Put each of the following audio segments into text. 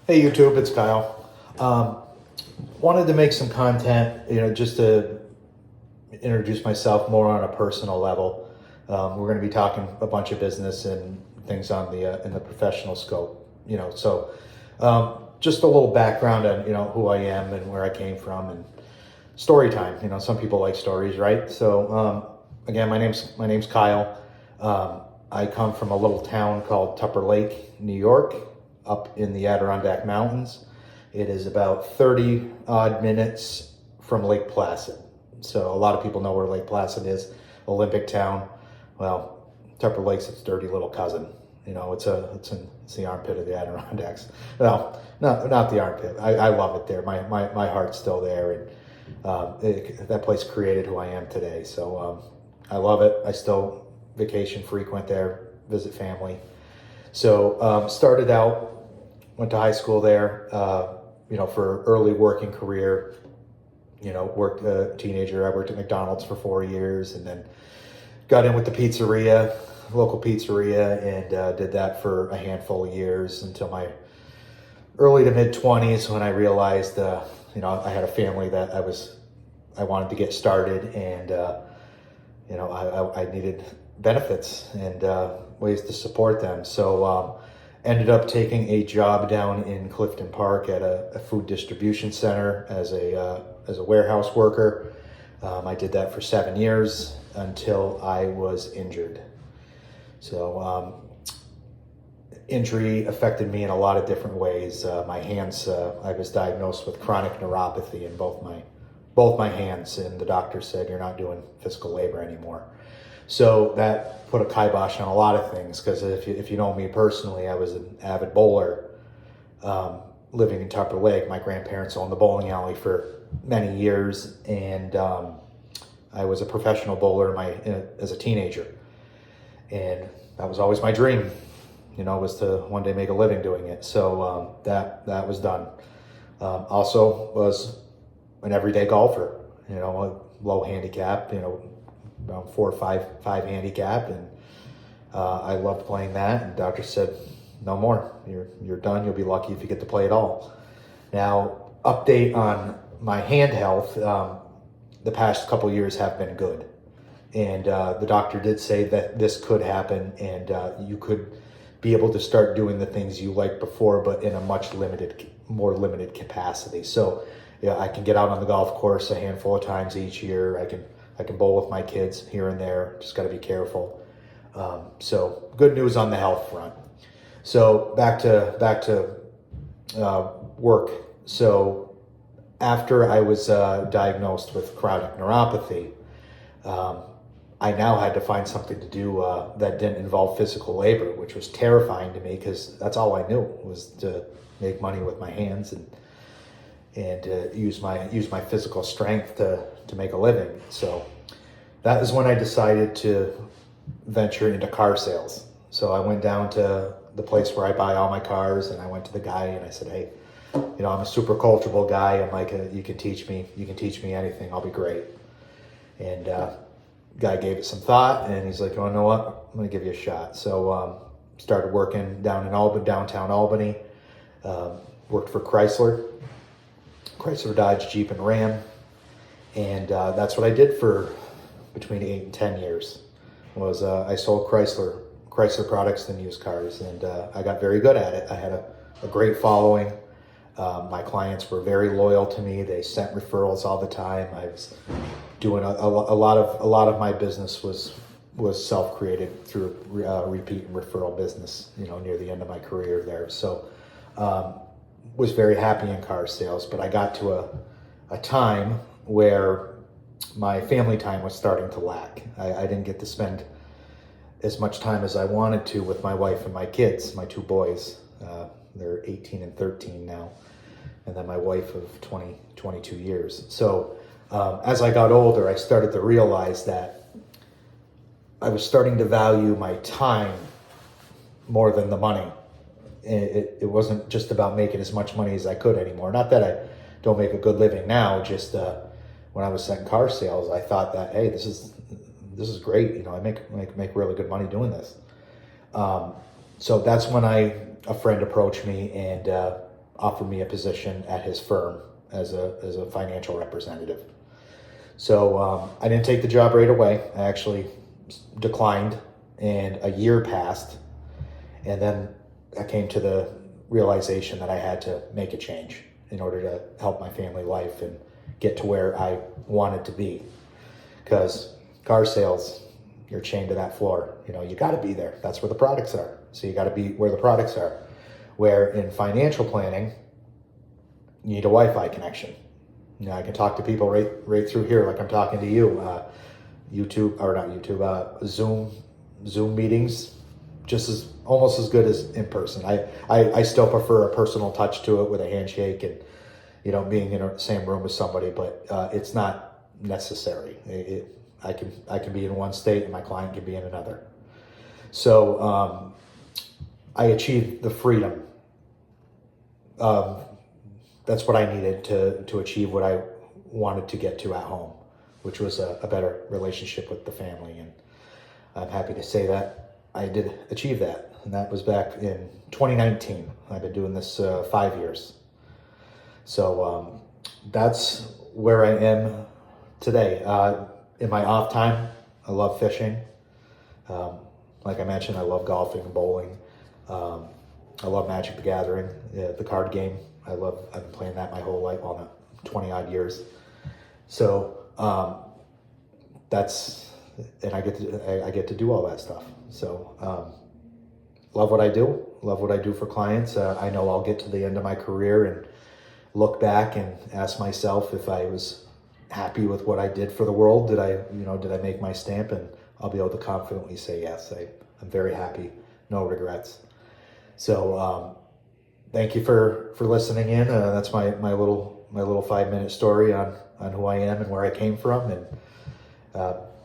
Hey YouTube, it's Kyle. Wanted to make some content, just to introduce myself more on a personal level. We're going to be talking a bunch of business and things on the in the professional scope. Just a little background on who I am and where I came from and story time. Some people like stories, right? So again, my name's Kyle. I come from a little town called Tupper Lake, New York, up in the Adirondack Mountains. It is about 30 odd minutes from Lake Placid. So a lot of people know where Lake Placid is, Olympic town. Well, Tupper Lake's its dirty little cousin. It's the armpit of the Adirondacks. Well, not the armpit. I love it there. My heart's still there, and that place created who I am today. So I love it. I still vacation frequent there, visit family. So started out, went to high school there, for early working career. Worked a teenager. I worked at McDonald's for 4 years, and then got in with the pizzeria, local pizzeria, and did that for a handful of years until my early to mid 20s, when I realized, I had a family that I wanted to get started, and I needed benefits and ways to support them. So ended up taking a job down in Clifton Park at a food distribution center as a warehouse worker. I did that for 7 years until I was injured. So injury affected me in a lot of different ways. My hands, I was diagnosed with chronic neuropathy in both my hands, and the doctor said, "You're not doing physical labor anymore." So that put a kibosh on a lot of things, because if you know me personally, I was an avid bowler living in Tupper Lake. My grandparents owned the bowling alley for many years, and I was a professional bowler as a teenager. And that was always my dream, was to one day make a living doing it. So that was done. Also was an everyday golfer, a low handicap, around 4 or 5 handicap, and I loved playing that. And doctor said, "No more. You're done. You'll be lucky if you get to play at all." Now, update on my hand health. The past couple years have been good, and the doctor did say that this could happen, and you could be able to start doing the things you liked before, but in a more limited capacity. So, I can get out on the golf course a handful of times each year. I can bowl with my kids here and there. Just got to be careful. So good news on the health front. So back to work. So after I was diagnosed with chronic neuropathy, I now had to find something to do that didn't involve physical labor, which was terrifying to me, because that's all I knew, was to make money with my hands and use my physical strength to make a living. So that is when I decided to venture into car sales. So I went down to the place where I buy all my cars, and I went to the guy and I said, "Hey, I'm a super coachable guy. I'm like, you can teach me anything. I'll be great." And guy gave it some thought, and he's like, "Oh, you know what? I'm gonna give you a shot." So started working down in downtown Albany. Worked for Chrysler, Dodge, Jeep, and Ram. And that's what I did for between 8 and 10 years. I sold Chrysler products and used cars, and I got very good at it. I had a great following. My clients were very loyal to me. They sent referrals all the time. I was doing a lot of my business was self-created through repeat and referral business, near the end of my career there. So was very happy in car sales, but I got to a time where my family time was starting to lack. I didn't get to spend as much time as I wanted to with my wife and my kids, my 2 boys. They're 18 and 13 now, and then my wife of 22 years. So as I got older, I started to realize that I was starting to value my time more than the money. It wasn't just about making as much money as I could anymore. Not that I don't make a good living now, just when I was selling car sales, I thought that, hey, this is great. I make really good money doing this. So that's when a friend approached me, and offered me a position at his firm as a financial representative. So I didn't take the job right away. I actually declined, and a year passed, and then I came to the realization that I had to make a change in order to help my family life and get to where I wanted to be. Because car sales, you're chained to that floor. You know, you got to be there. That's where the products are. So you got to be where the products are. Where in financial planning, you need a Wi-Fi connection. You know, I can talk to people right through here, like I'm talking to you. Zoom meetings, just almost as good as in person. I still prefer a personal touch to it with a handshake and, you know, being in the same room with somebody, but it's not necessary. I can be in one state and my client can be in another. So I achieved the freedom. That's what I needed to achieve what I wanted to get to at home, which was a better relationship with the family. And I'm happy to say that I did achieve that. And that was back in 2019. I've been doing this 5 years. So that's where I am today. In my off time, I love fishing. Like I mentioned, I love golfing and bowling. I love Magic the Gathering, the card game. I've been playing that my whole life, 20 odd years. So and I get to do all that stuff. So love what I do for clients. I know I'll get to the end of my career and look back and ask myself if I was happy with what I did for the world. Did I make my stamp? And I'll be able to confidently say yes. I'm very happy, no regrets. So thank you for listening in. That's my little 5-minute story on who I am and where I came from. And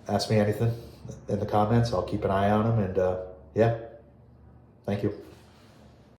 ask me anything in the comments. I'll keep an eye on them. And yeah, thank you.